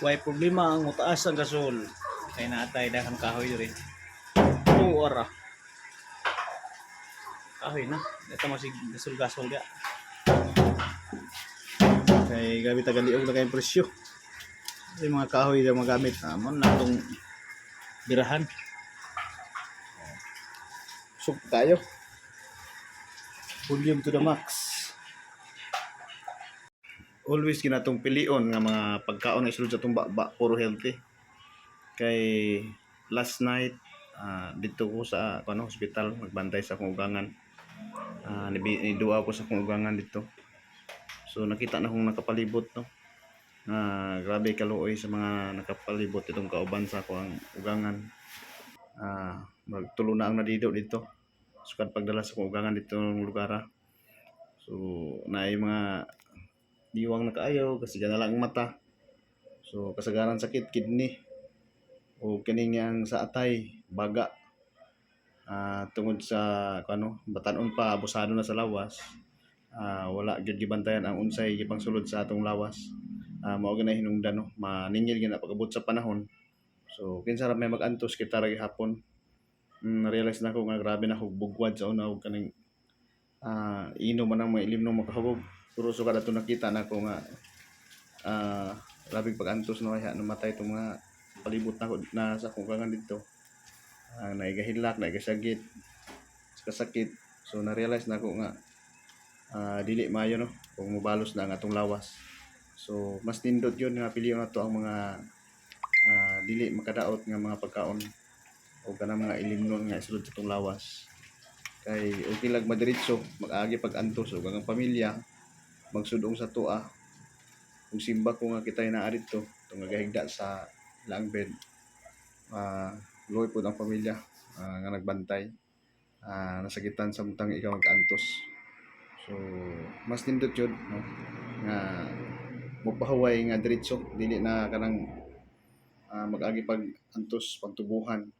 Way problema ang mutaas ang gasol. Kay naatay daghang kahoy rin. Ora. Kahoy na. Ito masig gasol-gasol dia. Kay gabi tagaliog na kayong presyo. Yung mga kahoy na magamit naman na itong birahan. Sub tayo. Volume to the max. Always ginatong pilion nga mga pagkaon na isulod sa itong bakba, puro healthy. Kay last night, dito ko sa hospital, magbantay sa akong ugangan. Niduwa ko sa akong ugangan dito. So nakita na akong nakapalibot, no? Grabe kaluoy sa mga nakapalibot itong kauban sa akong ugangan. Magtulo na ang nadido dito. Sukad pagdala sa akong ugangan dito ng lugar. So naay mga diwang na kaayaw kasi gana lang ang mata. So kasagaran sakit kidney o kining yang sa atay baga, tungod sa batanon pa abusado na sa lawas. Wala gyud gibantayan ang unsay gipangsulod sa atong lawas. Mao ganay hinungdan, no, maningil gyud na pag-abot sa panahon. So kinsa ra may mag-antos kita ra gihapon. Na-realize na ko nga grabe na ko bugwad sa una og kaning inom man ang mga ilim ng makahubog. Pero sukad ato nakita na ko nga labing pag-antos na kaya namatay itong mga palibot na sa akong ugangan dito. Naigahilak, naigasagit, kasakit. So na-realize na ko nga dili maayo, no, kung mubalos na ang atong lawas. So mas nindot yun nga piliyon na to ang mga dili makadaot nga mga pagkaon o kanang mga ilimnon nga isulod sa itong lawas. Kay okay lang madiretso, mag-agi pag-antos o ang pamilya magsudong sa tua. Kung simba ko nga kita'y naa dito, itong nagahigda sa ilang bed, luoy po ang pamilya nga nagbantay, nasakitan sa mutang ikaw mag-antos. So mas nindot yun, no, nga magpahuway nga diretso, dili na kanang mag-agi pag-antos, pagtubuhan.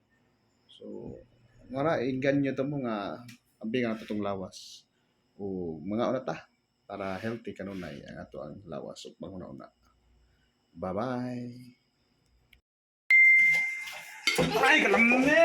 So nga inganyo to mo nga abi nga itong lawas o mga unata para healthy kanunay ang ato ang lawas ug manguna-una. Bye-bye. Ay, kalamne!